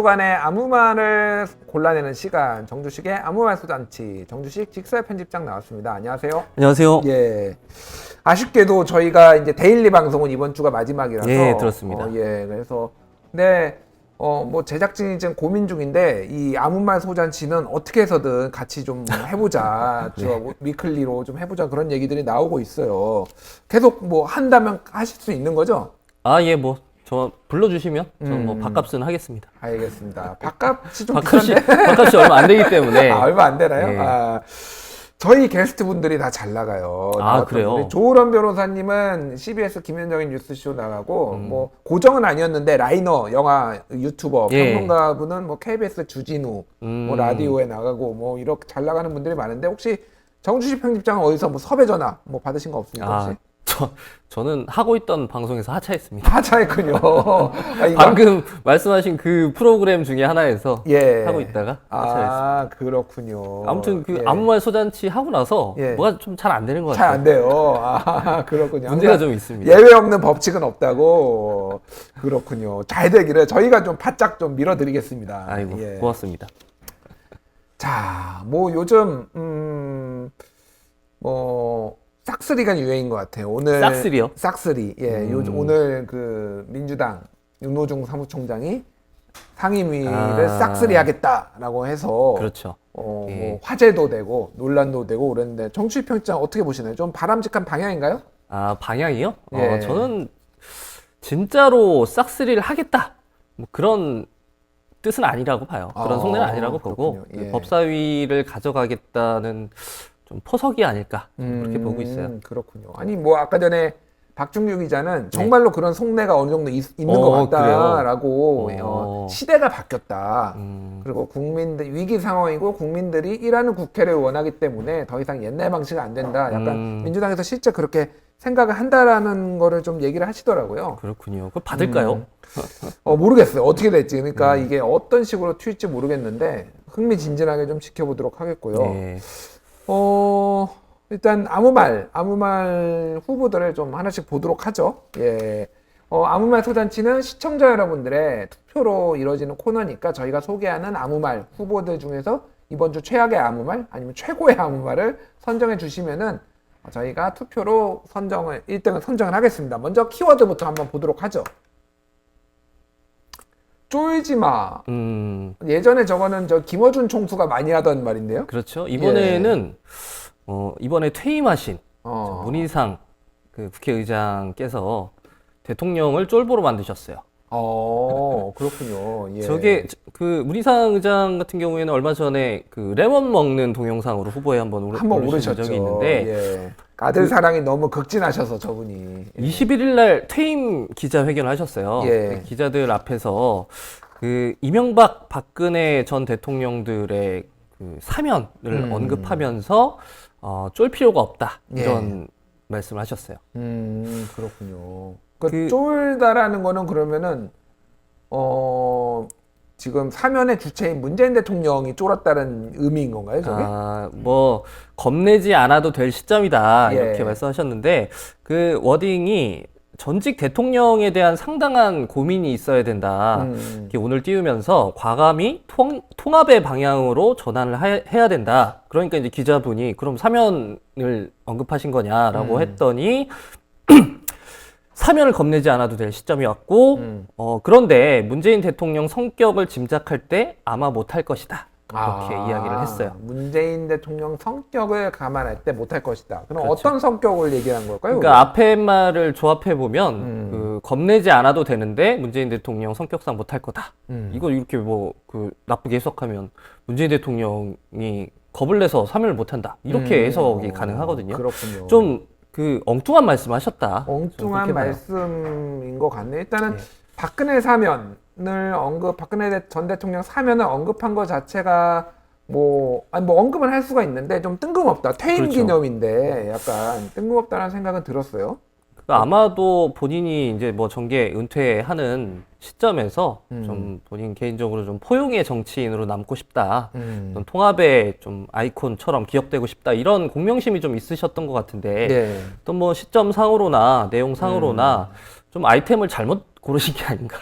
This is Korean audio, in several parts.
주간의 아무 말을 골라내는 시간, 정주식의 아무 말 소잔치, 정주식 직설 편집장 나왔습니다. 안녕하세요. 안녕하세요. 예. 아쉽게도 저희가 이제 데일리 방송은 이번 주가 마지막이라서. 예, 들었습니다. 예, 그래서. 근데, 뭐 제작진이 지금 고민 중인데, 이 아무 말 소잔치는 어떻게 해서든 같이 좀 해보자. 네. 위클리로 좀 해보자. 그런 얘기들이 나오고 있어요. 계속 뭐 한다면 하실 수 있는 거죠? 아, 예, 뭐. 저 불러주시면 저는 뭐 밥값은 하겠습니다. 알겠습니다. 밥값이 좀 밥값이, 비싼데? 밥값이 얼마 안 되기 때문에. 아, 얼마 안 되나요? 예. 아, 저희 게스트분들이 다 잘 나가요. 아, 그래요? 조으론 변호사님은 CBS 김현정의 뉴스쇼 나가고 뭐 고정은 아니었는데 라이너 영화 유튜버 예. 평론가분은 뭐 KBS 주진우 뭐 라디오에 나가고 뭐 이렇게 잘 나가는 분들이 많은데 혹시 정주식 편집장은 어디서 뭐 섭외 전화 뭐 받으신 거 없습니까 혹시? 저는 하고 있던 방송에서 하차했습니다. 하차했군요. 방금 말씀하신 그 프로그램 중에 하나에서 예. 하고 있다가 하차했습니다. 아, 그렇군요. 아무튼 그 예. 아무 말 소잔치 하고 나서 예. 뭐가 좀 잘 안 되는 것 잘 같아요. 안 돼요. 아, 그렇군요. 문제가 좀 있습니다. 예외 없는 법칙은 없다고. 그렇군요. 잘 되기를 저희가 좀 바짝 좀 밀어드리겠습니다. 아이고, 예. 고맙습니다. 자, 뭐 요즘 뭐 싹쓸이가 유행인 것 같아요. 오늘 싹쓸이요? 싹쓸이. 예, 오늘 그 민주당 윤호중 사무총장이 상임위를 싹쓸이하겠다라고 해서 그렇죠. 뭐 예. 화제도 되고 논란도 되고 그랬는데 정치적 평점 어떻게 보시나요? 좀 바람직한 방향인가요? 아, 방향이요? 예. 저는 진짜로 싹쓸이를 하겠다. 뭐 그런 뜻은 아니라고 봐요. 그런 속내는 아니라고 보고 예. 법사위를 가져가겠다는 좀 포석이 아닐까 그렇게 보고 있어요. 그렇군요. 아니 뭐 아까 전에 박중규 기자는 정말로 그런 속내가 어느 정도 있는 것 같다라고 시대가 바뀌었다. 그리고 국민들 위기 상황이고 국민들이 일하는 국회를 원하기 때문에 더 이상 옛날 방식은 안 된다. 약간 민주당에서 실제 그렇게 생각을 한다라는 거를 좀 얘기를 하시더라고요. 그렇군요. 그거 받을까요? 모르겠어요. 어떻게 될지. 그러니까 이게 어떤 식으로 튈지 모르겠는데 흥미진진하게 좀 지켜보도록 하겠고요. 네. 일단 아무 말 후보들을 좀 하나씩 보도록 하죠. 예. 아무 말 소잔치는 시청자 여러분들의 투표로 이루어지는 코너니까 저희가 소개하는 아무 말 후보들 중에서 이번 주 최악의 아무 말 아니면 최고의 아무 말을 선정해 주시면은 저희가 투표로 1등을 선정을 하겠습니다. 먼저 키워드부터 한번 보도록 하죠. 쫄지 마. 예전에 저거는 김어준 총수가 많이 하던 말인데요. 그렇죠. 이번에는 이번에 퇴임하신 문희상 그 국회의장께서 대통령을 쫄보로 만드셨어요. 그렇군요. 예. 저게 그 문희상 의장 같은 경우에는 얼마 전에 그 레몬 먹는 동영상으로 후보에 한번 오르신 적이 있는데 예. 아들 사랑이 너무 극진하셔서 저분이 21일 날 퇴임 기자회견을 하셨어요. 예. 그 기자들 앞에서 그 이명박 박근혜 전 대통령들의 그 사면을 언급하면서 쫄 필요가 없다 이런 말씀을 하셨어요. 그렇군요. 쫄다라는 거는 그러면은 지금 사면의 주체인 문재인 대통령이 쫄았다는 의미인 건가요, 저게? 뭐 겁내지 않아도 될 시점이다 이렇게 예. 말씀하셨는데 그 워딩이 전직 대통령에 대한 상당한 고민이 있어야 된다. 이렇게 오늘 띄우면서 과감히 통합의 방향으로 전환을 해야 된다. 그러니까 이제 기자분이 그럼 사면을 언급하신 거냐라고 했더니 사면을 겁내지 않아도 될 시점이 왔고 그런데 문재인 대통령 성격을 짐작할 때 아마 못할 것이다. 이렇게 이야기를 했어요. 문재인 대통령 성격을 감안할 때 못할 것이다. 그럼 그렇죠. 어떤 성격을 얘기한 걸까요? 그러니까 앞에 말을 조합해 보면 그 겁내지 않아도 되는데 문재인 대통령 성격상 못할 거다. 이걸 이렇게 뭐 그 나쁘게 해석하면 문재인 대통령이 겁을 내서 사면을 못한다. 이렇게 해석이 가능하거든요. 그렇군요. 좀 그 엉뚱한 말씀하셨다. 엉뚱한 말씀인 것 같네. 일단은 박근혜 사면을 박근혜 전 대통령 사면을 언급한 것 자체가 뭐 언급은 할 수가 있는데 좀 뜬금없다. 퇴임 그렇죠. 기념인데 약간 뜬금없다는 생각은 들었어요. 아마도 본인이 이제 뭐 정계 은퇴하는 시점에서 좀 본인 개인적으로 좀 포용의 정치인으로 남고 싶다. 좀 통합의 좀 아이콘처럼 기억되고 싶다. 이런 공명심이 좀 있으셨던 것 같은데 네. 또 뭐 시점상으로나 내용상으로나 좀 아이템을 잘못 고르신 게 아닌가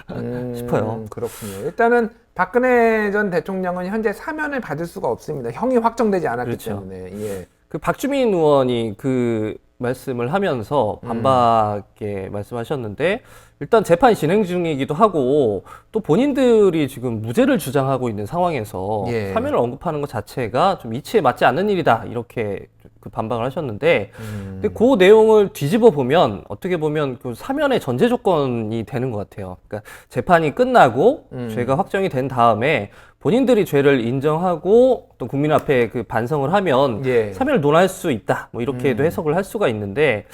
싶어요. 그렇군요. 일단은 박근혜 전 대통령은 현재 사면을 받을 수가 없습니다. 형이 확정되지 않았기 그렇죠. 때문에. 예. 그 박주민 의원이 그 말씀을 하면서 반박에 말씀하셨는데 일단 재판이 진행 중이기도 하고 또 본인들이 지금 무죄를 주장하고 있는 상황에서 예. 사면을 언급하는 것 자체가 좀 이치에 맞지 않는 일이다 이렇게 그 반박을 하셨는데 근데 그 내용을 뒤집어 보면 어떻게 보면 그 사면의 전제 조건이 되는 것 같아요. 그러니까 재판이 끝나고 죄가 확정이 된 다음에 본인들이 죄를 인정하고 또 국민 앞에 그 반성을 하면 예. 사면을 논할 수 있다. 뭐 이렇게도 해석을 할 수가 있는데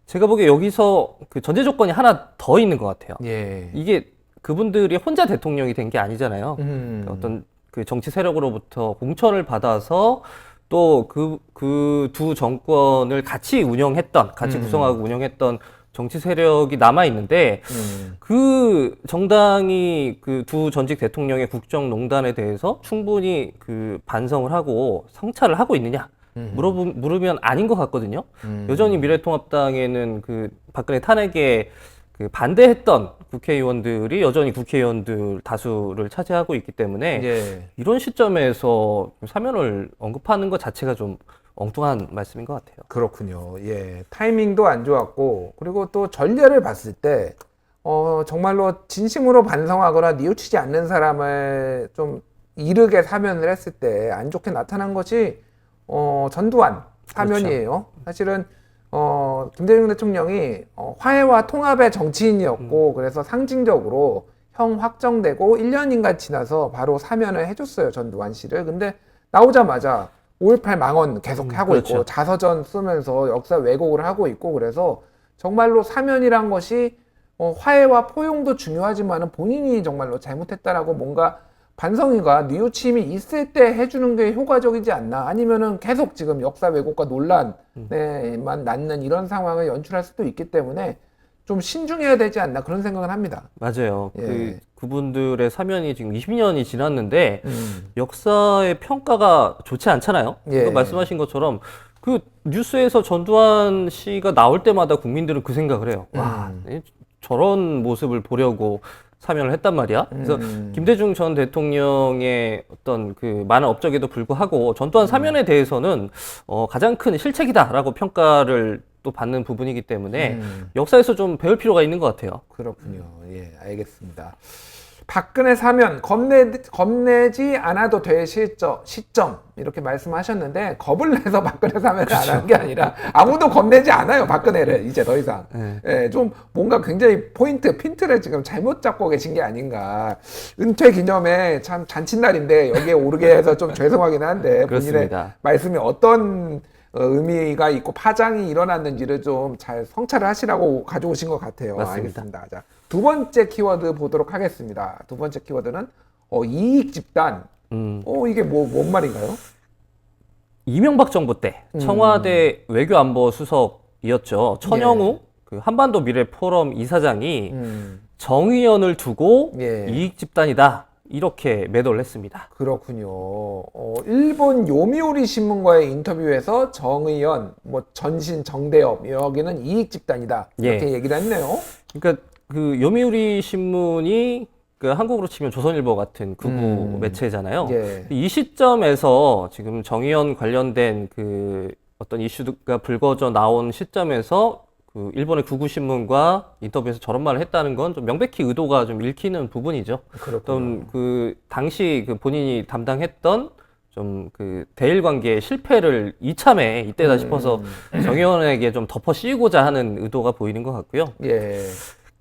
제가 보기에 여기서 그 전제 조건이 하나 더 있는 것 같아요. 예. 이게 그분들이 혼자 대통령이 된 게 아니잖아요. 그러니까 어떤 그 정치 세력으로부터 공천을 받아서 또 그 두 정권을 같이 운영했던, 같이 구성하고 운영했던 정치 세력이 남아 있는데 그 정당이 그 두 전직 대통령의 국정농단에 대해서 충분히 그 반성을 하고 성찰을 하고 있느냐? 물으면 아닌 것 같거든요. 여전히 미래통합당에는 그 박근혜 탄핵에 그 반대했던 국회의원들이 여전히 국회의원들 다수를 차지하고 있기 때문에 예. 이런 시점에서 사면을 언급하는 것 자체가 좀 엉뚱한 말씀인 것 같아요. 그렇군요. 예. 타이밍도 안 좋았고, 그리고 또 전례를 봤을 때, 정말로 진심으로 반성하거나 뉘우치지 않는 사람을 좀 이르게 사면을 했을 때 안 좋게 나타난 것이, 전두환 사면이에요. 사실은, 김대중 대통령이 화해와 통합의 정치인이었고, 그래서 상징적으로 형 확정되고 1년인가 지나서 바로 사면을 해줬어요. 전두환 씨를. 근데 나오자마자 5.18 망언 계속 하고 그렇죠. 있고 자서전 쓰면서 역사 왜곡을 하고 있고 그래서 정말로 사면이란 것이 화해와 포용도 중요하지만 본인이 정말로 잘못했다라고 뭔가 반성이가 뉘우침이 있을 때 해주는 게 효과적이지 않나 아니면은 계속 지금 역사 왜곡과 논란에만 낳는 이런 상황을 연출할 수도 있기 때문에 좀 신중해야 되지 않나 그런 생각을 합니다. 맞아요. 예. 그분들의 사면이 지금 20년이 지났는데 역사의 평가가 좋지 않잖아요. 예. 그 말씀하신 것처럼 그 뉴스에서 전두환 씨가 나올 때마다 국민들은 그 생각을 해요. 와, 저런 모습을 보려고 사면을 했단 말이야. 그래서 김대중 전 대통령의 어떤 그 많은 업적에도 불구하고 전두환 사면에 대해서는 가장 큰 실책이다라고 평가를 또 받는 부분이기 때문에 역사에서 좀 배울 필요가 있는 것 같아요. 그렇군요. 예, 알겠습니다. 박근혜 사면 겁내지 않아도 될 시점 이렇게 말씀하셨는데 겁을 내서 박근혜 사면을 안 한 게 아니라 아무도 겁내지 않아요. 박근혜를 이제 더 이상. 예, 좀 뭔가 굉장히 핀트를 지금 잘못 잡고 계신 게 아닌가. 은퇴 기념에 참 잔칫날인데 여기에 오르게 해서 좀 죄송하긴 한데 본인의 그렇습니다. 말씀이 어떤 의미가 있고 파장이 일어났는지를 좀 잘 성찰을 하시라고 가져오신 것 같아요. 맞습니다. 알겠습니다. 자, 두 번째 키워드 보도록 하겠습니다. 두 번째 키워드는 이익 집단. 이게 뭔 말인가요? 이명박 정부 때 청와대 외교안보 수석이었죠. 천영우 그 한반도 미래 포럼 이사장이 정의연을 두고 예. 이익 집단이다. 이렇게 매도를 했습니다. 그렇군요. 일본 요미우리 신문과의 인터뷰에서 정의연, 전신 정대협 여기는 이익 집단이다 이렇게 얘기를 했네요. 그러니까 그 요미우리 신문이 그 한국으로 치면 조선일보 같은 극우 매체잖아요. 예. 이 시점에서 지금 정의연 관련된 그 어떤 이슈가 불거져 나온 시점에서 그 일본의 극우 신문과 인터뷰에서 저런 말을 했다는 건 좀 명백히 의도가 좀 읽히는 부분이죠. 어떤 그 당시 그 본인이 담당했던 좀 그 대일 관계의 실패를 이참에 이때다 싶어서 정의원에게 좀 덮어 씌우고자 하는 의도가 보이는 것 같고요. 예.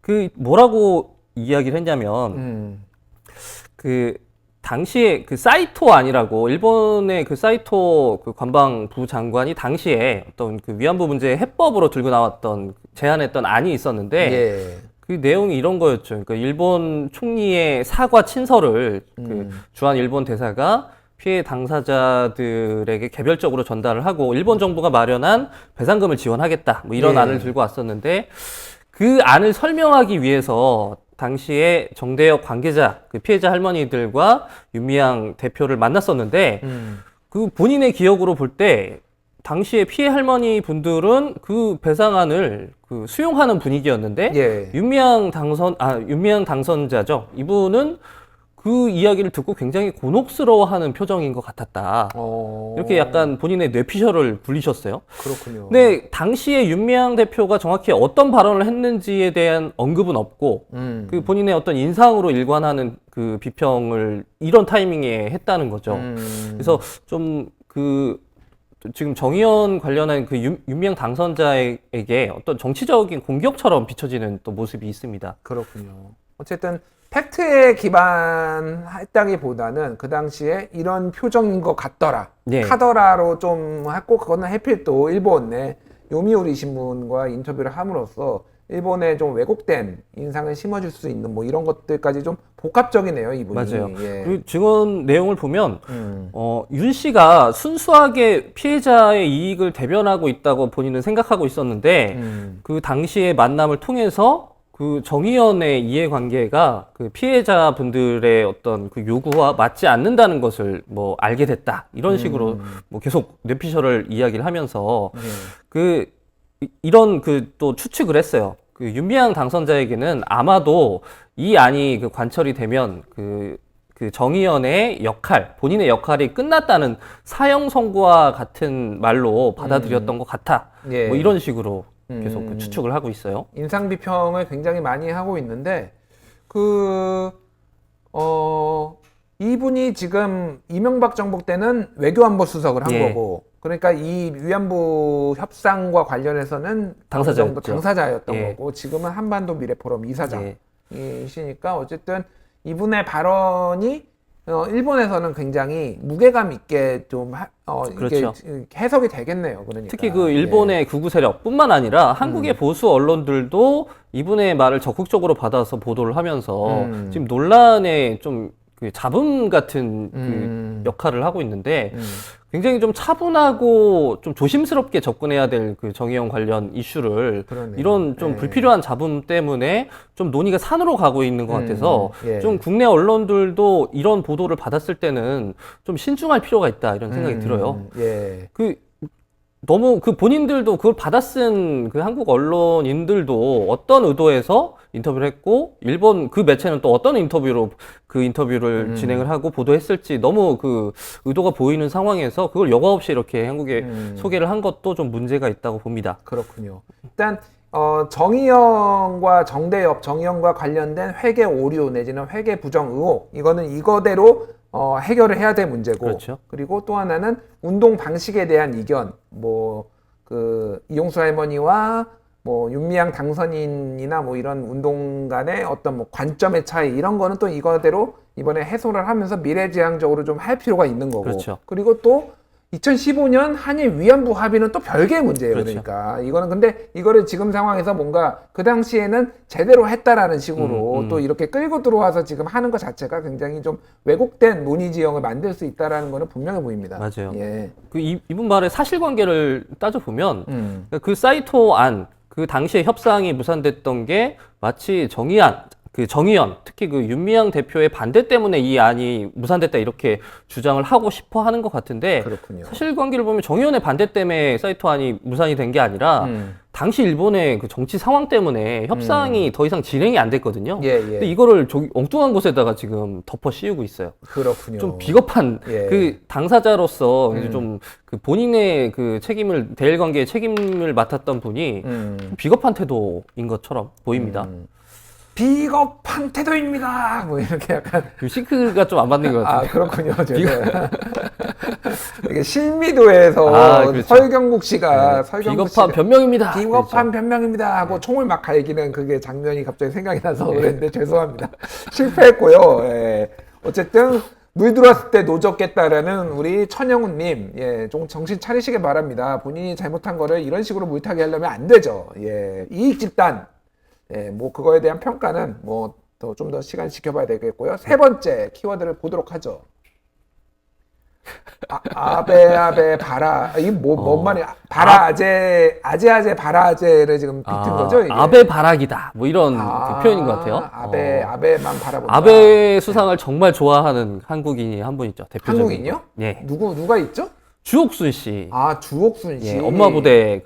그 뭐라고 이야기를 했냐면 그 당시에 그 사이토 아니라고 일본의 그 사이토 그 관방부 장관이 당시에 어떤 그 위안부 문제 해법으로 들고 나왔던 제안했던 안이 있었는데 예. 그 내용이 이런 거였죠. 그러니까 일본 총리의 사과 친서를 그 주한 일본 대사가 피해 당사자들에게 개별적으로 전달을 하고 일본 정부가 마련한 배상금을 지원하겠다. 뭐 이런 예. 안을 들고 왔었는데 그 안을 설명하기 위해서 당시에 정대협 관계자, 그 피해자 할머니들과 윤미향 대표를 만났었는데 그 본인의 기억으로 볼 때 당시에 피해 할머니 분들은 그 배상안을 그 수용하는 분위기였는데 예. 윤미향 당선자죠. 이분은 그 이야기를 듣고 굉장히 곤혹스러워하는 표정인 것 같았다. 이렇게 약간 본인의 뇌피셜을 굴리셨어요. 그렇군요. 근데 당시에 윤미향 대표가 정확히 어떤 발언을 했는지에 대한 언급은 없고 그 본인의 어떤 인상으로 일관하는 그 비평을 이런 타이밍에 했다는 거죠. 그래서 좀 지금 정의연 관련한 그 윤미향 당선자에게 어떤 정치적인 공격처럼 비춰지는 또 모습이 있습니다. 그렇군요. 어쨌든 팩트에 기반했다기보다는 그 당시에 이런 표정인 것 같더라. 네. 카더라로 좀 했고, 그거는 해필 또 일본 내 요미우리 신문과 인터뷰를 함으로써 일본에 좀 왜곡된 인상을 심어줄 수 있는 뭐 이런 것들까지 좀 복합적이네요, 이분이. 맞아요. 예. 그 증언 내용을 보면 윤 씨가 순수하게 피해자의 이익을 대변하고 있다고 본인은 생각하고 있었는데 그 당시의 만남을 통해서 그 정의연의 이해관계가 그 피해자분들의 어떤 그 요구와 맞지 않는다는 것을 뭐 알게 됐다. 이런 식으로 뭐 계속 뇌피셜을 이야기를 하면서 이런 그 또 추측을 했어요. 그 윤미향 당선자에게는 아마도 이 안이 그 관철이 되면 그 정의연의 역할, 본인의 역할이 끝났다는 사형 선고와 같은 말로 받아들였던 것 같아. 예. 뭐 이런 식으로 계속 그 추측을 하고 있어요. 인상 비평을 굉장히 많이 하고 있는데 이분이 지금 이명박 정부 때는 외교안보 수석을 한 예. 거고, 그러니까 이 위안부 협상과 관련해서는 당사자였죠. 당사자였던 예. 거고, 지금은 한반도 미래포럼 예. 이사장이시니까 어쨌든 이분의 발언이 일본에서는 굉장히 무게감 있게 좀 그렇죠. 이게 해석이 되겠네요. 그러니까 특히 그 일본의 극우 세력뿐만 아니라 한국의 보수 언론들도 이분의 말을 적극적으로 받아서 보도를 하면서 지금 논란에 좀 그 잡음 같은 그 역할을 하고 있는데 굉장히 좀 차분하고 좀 조심스럽게 접근해야 될 그 정의연 관련 이슈를 그러네요. 이런 좀 예. 불필요한 잡음 때문에 좀 논의가 산으로 가고 있는 것 같아서 예. 좀 국내 언론들도 이런 보도를 받았을 때는 좀 신중할 필요가 있다 이런 생각이 들어요. 예. 너무 그 본인들도 그걸 받아쓴 그 한국 언론인들도 어떤 의도에서 인터뷰를 했고 일본 그 매체는 또 어떤 인터뷰로 그 인터뷰를 진행을 하고 보도했을지 너무 그 의도가 보이는 상황에서 그걸 여과 없이 이렇게 한국에 소개를 한 것도 좀 문제가 있다고 봅니다. 그렇군요. 일단 정의연과 관련된 회계 오류 내지는 회계 부정 의혹, 이거는 이거대로 해결을 해야 될 문제고, 그렇죠. 그리고 또 하나는 운동 방식에 대한 이견, 이용수 할머니와 윤미향 당선인이나 이런 운동 간의 어떤 관점의 차이, 이런 거는 또 이거대로 이번에 해소를 하면서 미래지향적으로 좀 할 필요가 있는 거고. 그렇죠. 그리고 또 2015년 한일 위안부 합의는 또 별개의 문제예요. 그렇죠. 그러니까 이거는 근데 이거를 지금 상황에서 뭔가 그 당시에는 제대로 했다라는 식으로 또 이렇게 끌고 들어와서 지금 하는 것 자체가 굉장히 좀 왜곡된 논의 지형을 만들 수 있다라는 거는 분명해 보입니다. 맞아요. 예. 이분 말의 사실관계를 따져보면 그 사이토 안, 그 당시에 협상이 무산됐던 게 마치 정의연, 특히 그 윤미향 대표의 반대 때문에 이 안이 무산됐다 이렇게 주장을 하고 싶어 하는 것 같은데, 그렇군요. 사실관계를 보면 정의연의 반대 때문에 사이토 안이 무산이 된 게 아니라 당시 일본의 그 정치 상황 때문에 협상이 더 이상 진행이 안 됐거든요. 예. 근데 이거를 엉뚱한 곳에다가 지금 덮어 씌우고 있어요. 그렇군요. 좀 비겁한 예. 그 당사자로서 이제 좀 그 본인의 그 대일 관계의 책임을 맡았던 분이 비겁한 태도인 것처럼 보입니다. 비겁한 태도입니다. 이렇게 약간. 그 싱크가 좀 안 맞는 것 같아요. 그렇군요. 이게 실미도에서 그렇죠. 설경국 씨가 비겁한 변명입니다. 비겁한 변명입니다 하고 총을 막 갈기는 그게 장면이 갑자기 생각이 나서 그랬는데 죄송합니다. 실패했고요. 예. 어쨌든 물 들어왔을 때 노젓겠다라는 우리 천영훈님, 예, 좀 정신 차리시길 바랍니다. 본인이 잘못한 거를 이런 식으로 물타기 하려면 안 되죠. 예, 이익 집단. 예, 그거에 대한 평가는 좀 더 시간 지켜봐야 되겠고요. 세 번째 키워드를 보도록 하죠. 아베 바라, 이게 뭔 말이야? 아제 바라제를 지금 비튼 거죠? 이게? 아베 바락이다. 이런 그 표현인 것 같아요. 아베만 바라본다. 아베 수상을 정말 좋아하는 한국인이 한 분 있죠. 대표적인. 한국인이요? 예. 누가 있죠? 주옥순 씨. 주옥순 씨. 예, 엄마 부대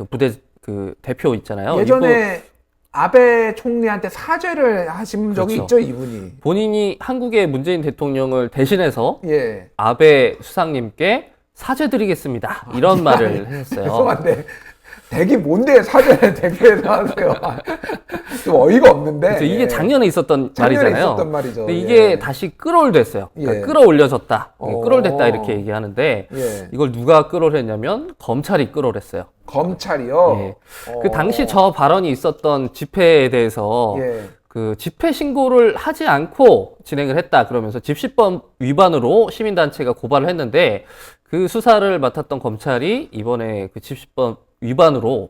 그 대표 있잖아요. 예전에 아베 총리한테 사죄를 하신 적이 그렇죠. 있죠, 이분이. 본인이 한국의 문재인 대통령을 대신해서 예. 아베 수상님께 사죄드리겠습니다. 이런 말을 했어요. 죄송한데 댁이 뭔데 사죄를 댁에서 하세요. 좀 어이가 없는데. 그래서 이게 작년에 있었던 작년에 말이잖아요. 있었던 말이죠. 근데 이게 예. 다시 끌어올렸어요. 그러니까 예. 끌어올려졌다. 어. 끌어올렸다 이렇게 얘기하는데 예. 이걸 누가 끌어올렸냐면 검찰이 끌어올렸어요. 검찰이요. 예. 그 당시 저 발언이 있었던 집회에 대해서 예. 그 집회 신고를 하지 않고 진행을 했다 그러면서 집시법 위반으로 시민단체가 고발을 했는데 그 수사를 맡았던 검찰이 이번에 그 집시법 위반으로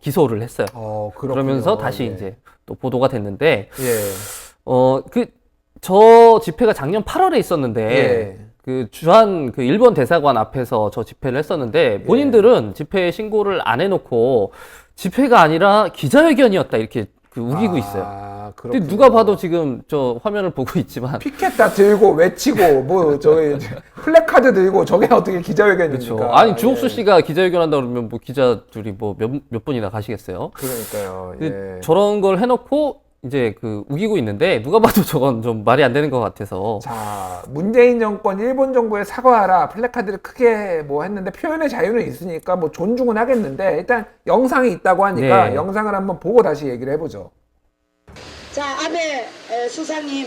기소를 했어요. 그렇군요. 그러면서 다시 예. 이제 또 보도가 됐는데 예. 저 집회가 작년 8월에 있었는데 예. 그 주한 그 일본 대사관 앞에서 저 집회를 했었는데 본인들은 집회 신고를 안 해놓고 집회가 아니라 기자회견이었다 이렇게 그 우기고 있어요. 근데 그렇군요. 누가 봐도 지금 저 화면을 보고 있지만 피켓 다 들고 외치고 뭐 저기 플래카드 들고 저게 어떻게 기자회견입니까? 그렇죠. 아니 주옥수 예. 씨가 기자회견한다 그러면 뭐 기자들이 뭐 몇 분이나 가시겠어요? 그러니까요. 근데 예. 저런 걸 해놓고 이제 그 우기고 있는데 누가 봐도 저건 좀 말이 안 되는 것 같아서. 자, 문재인 정권 일본 정부에 사과하라 플래카드를 크게 뭐 했는데 표현의 자유는 있으니까 뭐 존중은 하겠는데 일단 영상이 있다고 하니까 네. 영상을 한번 보고 다시 얘기를 해보죠. 자, 아베 수상님,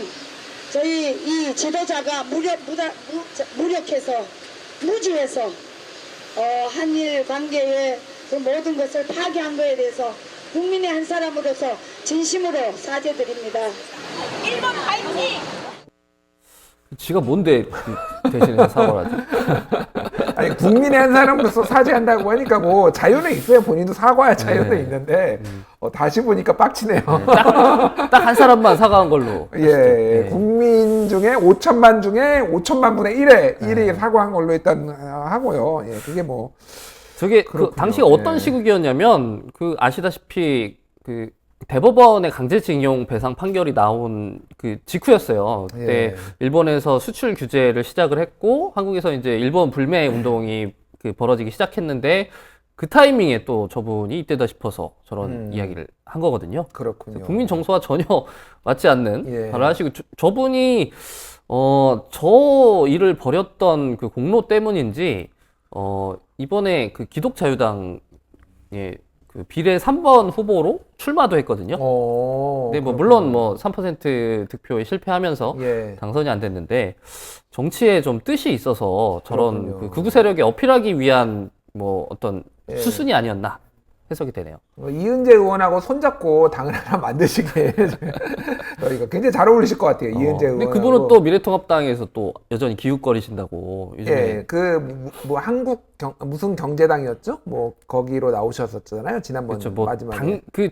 저희 이 지도자가 무력해서 무지해서 한일 관계의 그 모든 것을 파괴한 거에 대해서 국민의 한 사람으로서 진심으로 사죄드립니다. 일본 파이팅! 지가 뭔데 그 대신에 사과를 하지? 아니 국민의 한 사람으로서 사죄한다고 하니까 뭐 자유는 있어요. 본인도 사과할 자유는 네. 있는데 다시 보니까 빡치네요. 딱 한 사람만 사과한 걸로. 예, 네. 국민 중에 5천만 중에 5천만 분의 1이 사과한 걸로 일단 하고요. 예, 그게 뭐 저게 그 그렇군요. 당시가 어떤 예. 시국이었냐면 그 아시다시피 그 대법원의 강제징용 배상 판결이 나온 그 직후였어요. 그때 예. 일본에서 수출 규제를 시작을 했고 한국에서 이제 일본 불매 운동이 그 벌어지기 시작했는데 그 타이밍에 또 저분이 이때다 싶어서 저런 이야기를 한 거거든요. 그렇군요. 국민 정서와 전혀 맞지 않는 예. 말을 하시고 저분이 저 일을 벌였던 그 공로 때문인지 이번에 그 기독자유당의 그 비례 3번 후보로 출마도 했거든요. 근데 뭐 물론 뭐 3% 득표에 실패하면서 예. 당선이 안 됐는데 정치에 좀 뜻이 있어서 저런 그렇군요. 그 극우 세력에 어필하기 위한 뭐 어떤 예. 수순이 아니었나 해석이 되네요. 이은재 의원하고 손잡고 당을 하나 만드시게 저희가 굉장히 잘 어울리실 것 같아요. 이은재 의원. 근데 그분은 또 미래통합당에서 또 여전히 기웃거리신다고 요즘에 예, 그 뭐 무슨 경제당이었죠? 뭐 거기로 나오셨었잖아요. 지난번 그렇죠. 뭐 마지막에. 그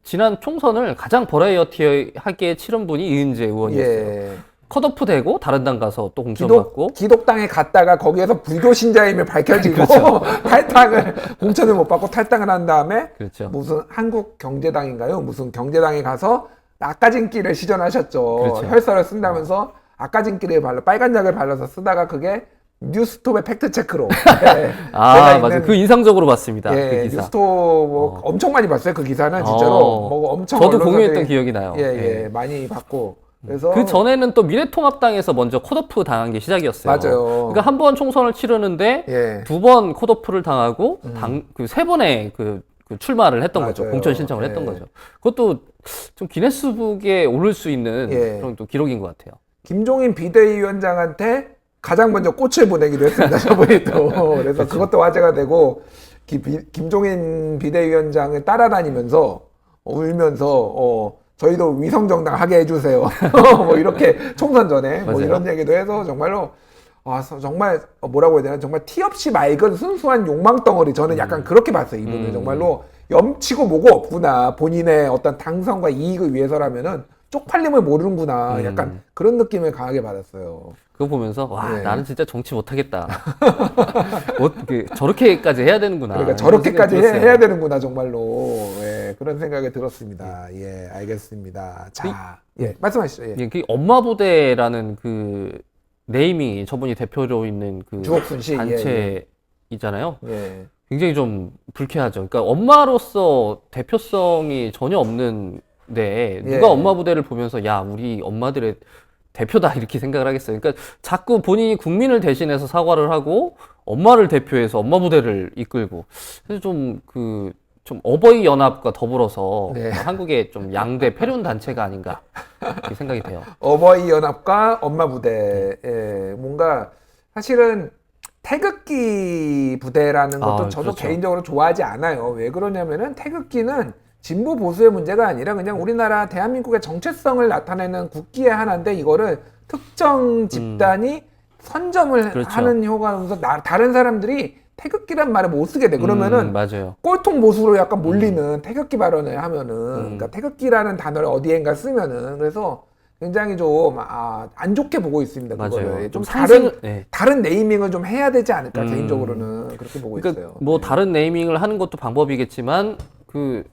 지난 총선을 가장 버라이어티하게 치른 분이 이은재 의원이었어요. 예. 컷오프 되고 다른 당 가서 또 공천받고 기독당에 갔다가 거기에서 불교 신자임을 밝혀지고 그렇죠. 탈당을 공천을 못 받고 탈당을 한 다음에 그렇죠. 무슨 한국경제당인가요? 무슨 경제당에 가서 낙가진기를 시전하셨죠. 그렇죠. 혈서를 쓴다면서 악가진기를 빨간 약을 발라서 쓰다가 그게 뉴스톱의 팩트 체크로. 네. 아 맞아요. 그 인상적으로 봤습니다. 예, 그 기사. 뉴스톱 뭐 엄청 많이 봤어요. 그 기사는 진짜로. 뭐 엄청 저도 언론사들이- 공유했던 기억이 나요. 예, 많이 봤고. 그래서 그 전에는 또 미래통합당에서 먼저 컷오프 당한 게 시작이었어요. 맞아요. 그러니까 한 번 총선을 치르는데 예. 두 번 컷오프를 당하고 그 세 번의 그 출마를 했던 거죠. 맞아요. 공천 신청을 예. 했던 거죠. 그것도 좀 기네스북에 오를 수 있는 예. 그런 또 기록인 것 같아요. 김종인 비대위원장한테 가장 먼저 꽃을 보내기도 했습니다. 저번에 또. 그래서 그것도 화제가 되고 김종인 비대위원장을 따라다니면서 울면서 저희도 위성정당 하게 해주세요. 뭐 이렇게 총선 전에 뭐 맞아요. 이런 얘기도 해서 정말로 정말 뭐라고 해야 되나 정말 티 없이 맑은 순수한 욕망 덩어리 저는 약간 그렇게 봤어요. 이분은 정말로 염치고 뭐고 없구나. 본인의 어떤 당선과 이익을 위해서라면은 쪽팔림을 모르는구나. 약간 그런 느낌을 강하게 받았어요. 그거 보면서 와 네. 나는 진짜 정치 못하겠다. 저렇게까지 해야 되는구나. 그러니까 이런 저렇게까지 생각이 들었어요. 해야 되는구나 정말로. 예, 그런 생각이 들었습니다. 예, 알겠습니다. 자, 예, 말씀하시죠. 예. 그 엄마 부대라는 그 네이밍이 저분이 대표로 있는 그 주옥순 씨, 단체이잖아요. 예. 굉장히 좀 불쾌하죠. 그러니까 엄마로서 대표성이 전혀 없는데 누가 예. 엄마 부대를 보면서 야, 우리 엄마들의 대표다 이렇게 생각을 하겠어요. 그러니까 자꾸 본인이 국민을 대신해서 사과를 하고 엄마를 대표해서 엄마 부대를 이끌고 그래서 좀 어버이 연합과 더불어서 네. 한국의 좀 양대 패륜 단체가 아닌가 이렇게 생각이 돼요. 어버이 연합과 엄마 부대, 뭔가 사실은 태극기 부대라는 것도 아, 저도 그렇죠. 개인적으로 좋아하지 않아요. 왜 그러냐면은 태극기는 진보 보수의 문제가 아니라 그냥 우리나라 대한민국의 정체성을 나타내는 국기의 하나인데 이거를 특정 집단이 선점을 그렇죠. 하는 효과면서 다른 사람들이 태극기란 말을 못 쓰게 돼. 그러면은 맞아요. 꼴통 보수로 약간 몰리는 태극기 발언을 하면은 그러니까 태극기라는 단어를 어디엔가 쓰면은 그래서 굉장히 좀 안 좋게 보고 있습니다. 맞아요. 그거를 좀 상징- 네. 다른 네이밍을 좀 해야 되지 않을까 개인적으로는 그렇게 보고 그러니까 있어요. 뭐 다른 네이밍을 하는 것도 방법이겠지만 그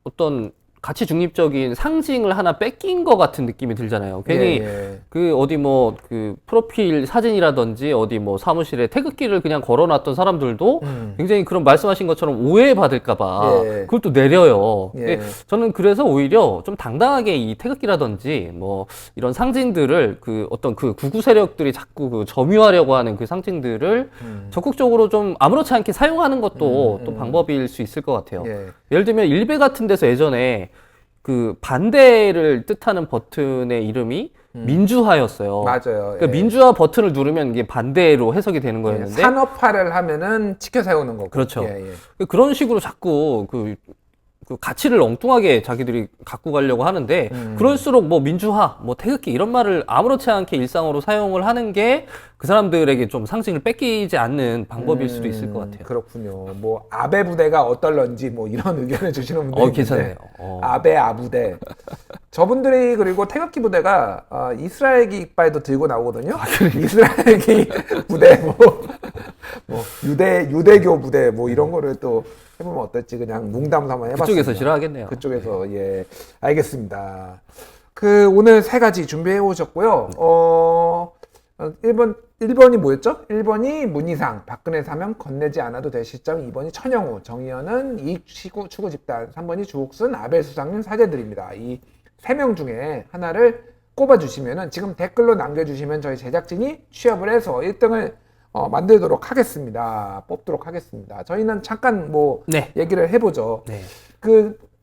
어떤 가치 중립적인 상징을 하나 뺏긴 것 같은 느낌이 들잖아요. 괜히 예. 그 어디 뭐 그 프로필 사진이라든지 어디 뭐 사무실에 태극기를 그냥 걸어놨던 사람들도 굉장히 그런 말씀하신 것처럼 오해받을까봐 예. 그걸 또 내려요. 예. 근데 저는 그래서 오히려 좀 당당하게 이 태극기라든지 뭐 이런 상징들을 그 어떤 그 구구 세력들이 자꾸 그 점유하려고 하는 그 상징들을 적극적으로 좀 아무렇지 않게 사용하는 것도 또 방법일 수 있을 것 같아요. 예. 예를 들면 일베 같은 데서 예전에 그 반대를 뜻하는 버튼의 이름이 민주화였어요. 맞아요. 그러니까 예. 민주화 버튼을 누르면 이게 반대로 해석이 되는 거였는데 산업화를 하면은 치켜 세우는 거고. 그렇죠. 예, 그런 식으로 자꾸 그 가치를 엉뚱하게 자기들이 갖고 가려고 하는데 그럴수록 뭐 민주화, 뭐 태극기 이런 말을 아무렇지 않게 일상으로 사용을 하는 게 그 사람들에게 좀 상징을 뺏기지 않는 방법일 수도 있을 것 같아요. 그렇군요. 뭐 아베 부대가 어떨런지 뭐 이런 의견을 주시는 분들이 있는데 괜찮네요. 아베 아부대 저분들이 그리고 태극기 부대가 이스라엘 깃발도 들고 나오거든요. 이스라엘기 부대 뭐 유대교 부대 뭐 이런 거를 또 해보면 어떨지 그냥 농담 삼아 해봤습니다. 그쪽에서 싫어하겠네요. 그쪽에서 예 알겠습니다. 그 오늘 세 가지 준비해 오셨고요. 1번이 뭐였죠? 1번이 문희상, 박근혜 사면 건네지 않아도 될 시점. 2번이 천영우, 정의연은 이익 추구 집단. 3번이 주옥순, 아벨 수상님 사죄드립니다. 이 3명 중에 하나를 꼽아주시면은 지금 댓글로 남겨주시면 저희 제작진이 취합을 해서 1등을 만들도록 하겠습니다. 뽑도록 하겠습니다. 저희는 잠깐 뭐 네. 얘기를 해보죠. 네.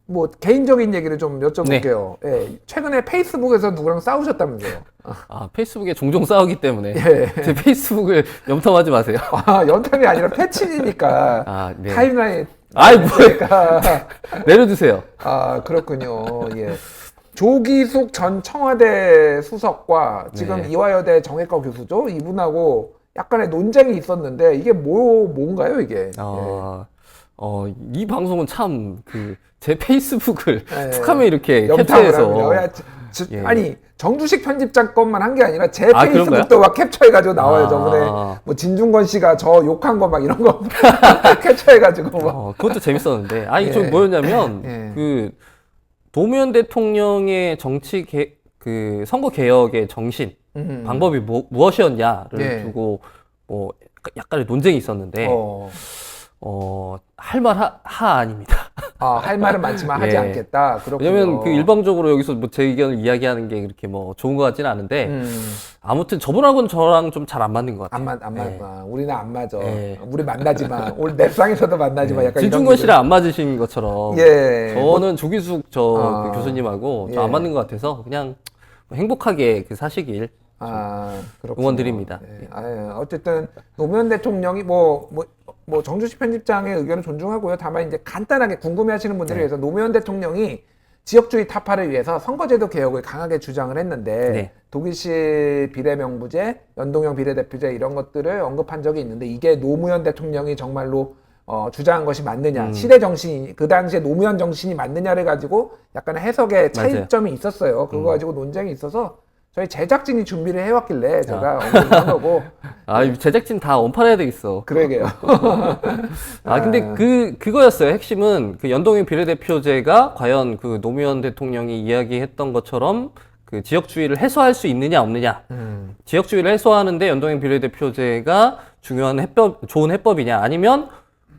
뭐 개인적인 얘기를 좀 여쭤볼게요. 예, 최근에 페이스북에서 누구랑 싸우셨다면서요? 페이스북에 종종 싸우기 때문에 예. 제 페이스북을 염탐하지 마세요. 연탐이 아니라 패친이니까 네. 타임라인. 아이, 그러니까 내려주세요. 그렇군요. 예. 조기숙 전 청와대 수석과 지금 네. 이화여대 정외과 교수죠. 이분하고 약간의 논쟁이 있었는데 이게 뭔가요 이게? 이 방송은 참 제 페이스북을 예. 툭하면 이렇게 염탐을 캡처해서 하고요. 예. 아니 정주식 편집장 것만 한 게 아니라 제 그런가요? 페이스북도 막 캡처해가지고 나와요. 저번에 아. 뭐 진중권 씨가 저 욕한 거 막 이런 거 캡처해가지고 막. 그것도 재밌었는데 예. 좀 뭐였냐면 예. 그 노무현 대통령의 선거 개혁의 정신 방법이 무엇이었냐를 예. 두고 뭐 약간의 논쟁이 있었는데 할 말 아닙니다. 할 말은 많지만 하지 예. 않겠다. 그렇군요. 왜냐면 일방적으로 여기서 뭐 제 의견을 이야기하는 게 그렇게 뭐 좋은 것 같지는 않은데 아무튼 저분하고는 저랑 좀 잘 안 맞는 것 같아요. 안 맞아. 우리는 안 맞아. 예. 우리 만나지 마. 우리 랩상에서도 만나지 마. 약간 진중권 씨랑 안 맞으신 것처럼 예. 저는 조기숙 그 교수님하고 예. 좀 안 맞는 것 같아서 그냥 행복하게 사시길 그렇군요. 응원드립니다. 예. 어쨌든 노무현 대통령이 정주식 편집장의 의견을 존중하고요. 다만 이제 간단하게 궁금해하시는 분들을 위해서 노무현 대통령이 지역주의 타파를 위해서 선거제도 개혁을 강하게 주장을 했는데 네. 독일식 비례명부제, 연동형 비례대표제 이런 것들을 언급한 적이 있는데 이게 노무현 대통령이 정말로 주장한 것이 맞느냐, 시대 정신이 그 당시에 노무현 정신이 맞느냐를 가지고 약간의 해석의 차이점이 있었어요. 그거 가지고 논쟁이 있어서 저희 제작진이 준비를 해왔길래 제가 언급을 한 거고. 제작진 다 언팔아야 되겠어. 그러게요. 근데 그거였어요. 핵심은 그 연동형 비례대표제가 과연 그 노무현 대통령이 이야기했던 것처럼 그 지역주의를 해소할 수 있느냐 없느냐. 지역주의를 해소하는데 연동형 비례대표제가 중요한 좋은 해법이냐 아니면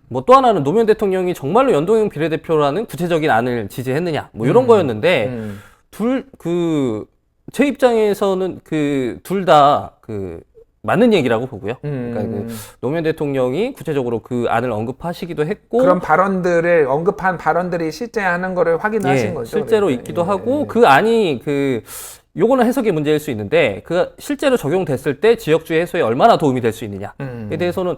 뭐 또 하나는 노무현 대통령이 정말로 연동형 비례대표라는 구체적인 안을 지지했느냐 뭐 이런 거였는데 제 입장에서는 둘 다 맞는 얘기라고 보고요. 그러니까 노무현 대통령이 구체적으로 그 안을 언급하시기도 했고 그런 발언들을 언급한 발언들이 실제 하는 거를 확인하신 거죠. 실제로 그러니까. 있기도 하고 그 안이 요거는 해석의 문제일 수 있는데 실제로 적용됐을 때 지역주의 해소에 얼마나 도움이 될 수 있느냐에 대해서는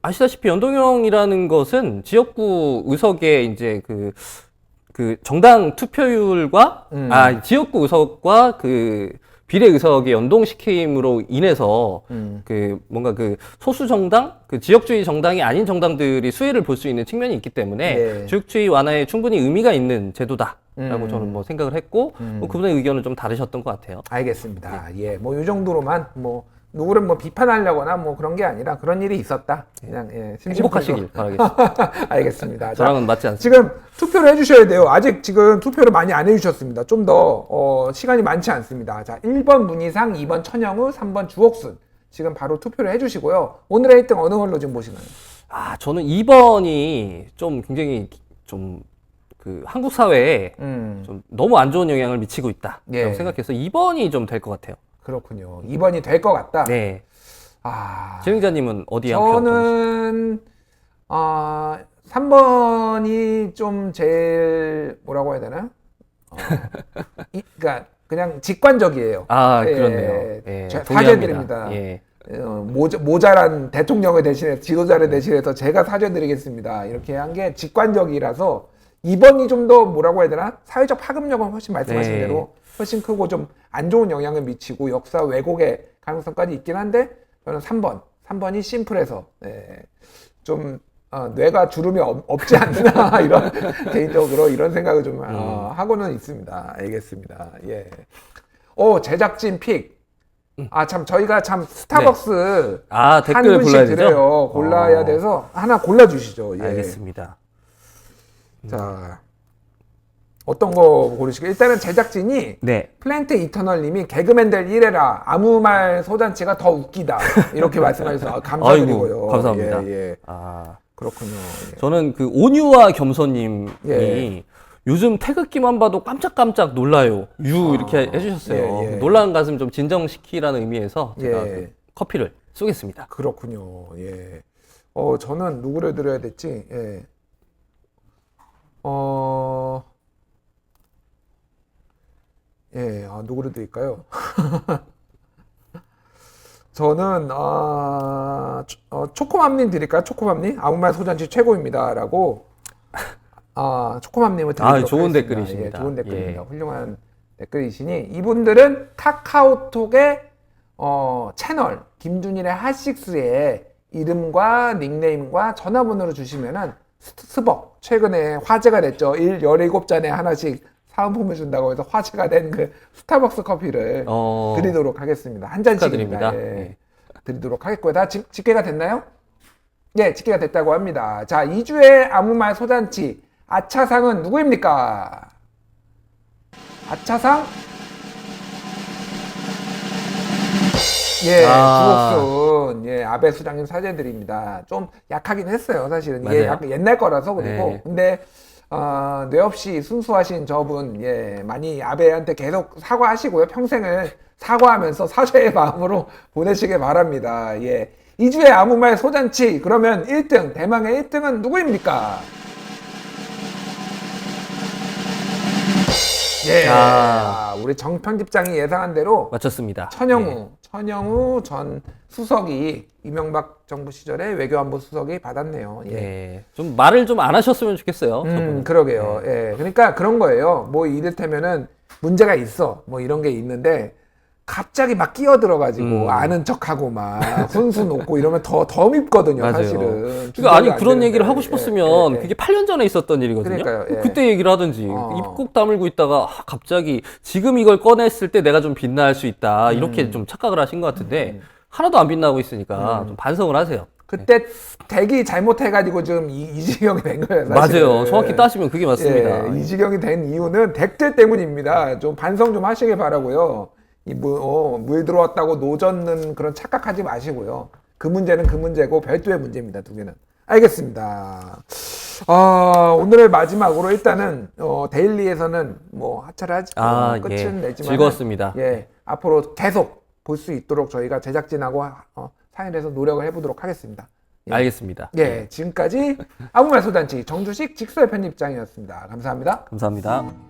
아시다시피 연동형이라는 것은 지역구 의석의 이제 정당 투표율과 지역구 의석과 비례 의석의 연동시킴으로 인해서 뭔가 소수 정당, 지역주의 정당이 아닌 정당들이 수혜를 볼 수 있는 측면이 있기 때문에 지역주의 완화에 충분히 의미가 있는 제도다라고 저는 뭐 생각을 했고 그분의 의견은 좀 다르셨던 것 같아요. 알겠습니다. 예, 뭐 이 정도로만 누구를 비판하려거나 그런 게 아니라 그런 일이 있었다. 그냥 행복하시길 바라겠습니다. 알겠습니다. 저랑은 맞지 않습니다. 지금 투표를 해주셔야 돼요. 아직 지금 투표를 많이 안 해주셨습니다. 좀 더 시간이 많지 않습니다. 자, 1번 문희상, 2번 천영우, 3번 주옥순. 지금 바로 투표를 해주시고요. 오늘의 1등 어느 걸로 지금 보시나요? 저는 2번이 좀 굉장히 한국 사회에 좀 너무 안 좋은 영향을 미치고 있다라고 생각해서 2번이 좀 될 것 같아요. 그렇군요. 2번이 될 것 같다. 네. 진행자님은 어디에 한 표? 저는 3번이 좀 제일 뭐라고 해야 되나? 그러니까 그냥 직관적이에요. 그렇네요. 사죄드립니다. 모자란 대통령을 대신해 지도자를 대신해서 제가 사죄드리겠습니다. 이렇게 한 게 직관적이라서 2번이 좀 더 뭐라고 해야 되나? 사회적 파급력은 훨씬 말씀하신 대로 훨씬 크고 좀 안 좋은 영향을 미치고 역사 왜곡의 가능성까지 있긴 한데 저는 3번이 심플해서 좀 뇌가 주름이 없지 않나 이런 개인적으로 이런 생각을 좀 하고는 있습니다. 알겠습니다. 예. 제작진 픽. 참 저희가 참 스타벅스 한 댓글을 분씩 골라야 되죠? 드려요. 골라야 돼서 하나 골라주시죠. 예. 알겠습니다. 자, 어떤 거 고르시고 일단은 제작진이 네. 플랜트 이터널님이 개그맨들 이래라 아무 말 소잔치가 더 웃기다 이렇게 말씀하셔서 감사드리고요. 아이고, 감사합니다. 예. 그렇군요. 예. 저는 온유와 겸손님이 요즘 태극기만 봐도 깜짝깜짝 놀라요. 이렇게 해주셨어요. 놀라는 가슴 좀 진정시키라는 의미에서 제가 커피를 쏘겠습니다. 그렇군요. 예. 저는 누구를 드려야 될지. 예. 누구를 드릴까요? 저는 초코맘님 드릴까요? 초코맘님 아무 말 소잔치 최고입니다라고. 초코맘님을 드리도록 좋은 하겠습니다. 댓글이십니다. 좋은 댓글입니다. 훌륭한 댓글이시니 이분들은 카카오톡의 채널 김준일의 핫식스의 이름과 닉네임과 전화번호를 주시면은 스벅 최근에 화제가 됐죠. 17잔에 하나씩 사은품을 준다고 해서 화제가 된 스타벅스 커피를 드리도록 하겠습니다. 한 잔씩입니다. 드리도록 하겠고요. 다 집계가 됐나요? 네, 집계가 됐다고 합니다. 자, 2주의 아무 말 소잔치 아차상은 누구입니까? 아차상? 주옥순. 아베 수장님 사죄드립니다. 좀 약하긴 했어요, 사실은. 이게 약간 옛날 거라서 그리고. 근데, 뇌 없이 순수하신 저분, 많이 아베한테 계속 사과하시고요. 평생을 사과하면서 사죄의 마음으로 보내시길 바랍니다. 2주의 아무 말 소잔치. 그러면 1등, 대망의 1등은 누구입니까? 우리 정 편집장이 예상한 대로 맞췄습니다. 천영우 전 수석이 이명박 정부 시절에 외교안보 수석이 받았네요. 좀 말을 좀 안 하셨으면 좋겠어요. 그러게요. 그러니까 그런 거예요. 이를테면은 문제가 있어. 이런 게 있는데 갑자기 막 끼어들어가지고 아는 척하고 막 훈수 놓고 이러면 더 밉거든요. 맞아요. 사실은. 그러니까 그런 얘기를 하고 싶었으면 그게 8년 전에 있었던 일이거든요. 그러니까요. 그때 얘기를 하든지 입 꼭 다물고 있다가 갑자기 지금 이걸 꺼냈을 때 내가 좀 빛날 수 있다 이렇게 좀 착각을 하신 것 같은데 하나도 안 빛나고 있으니까 좀 반성을 하세요. 그때 대기 잘못해가지고 지금 이 지경이 된 거예요. 사실은. 맞아요. 정확히 따지면 그게 맞습니다. 이 지경이 된 이유는 댓글 때문입니다. 좀 반성 좀 하시길 바라고요. 물 들어왔다고 노젓는 그런 착각하지 마시고요. 그 문제는 그 문제고 별도의 문제입니다. 두 개는. 알겠습니다. 오늘의 마지막으로 일단은 데일리에서는 뭐 하차를 하지 끝은 내지만 즐거웠습니다. 예, 앞으로 계속 볼 수 있도록 저희가 제작진하고 사인해서 노력을 해보도록 하겠습니다. 예. 알겠습니다. 예, 지금까지 아무 말 소단치 정주식 직설 편집장이었습니다. 감사합니다. 감사합니다.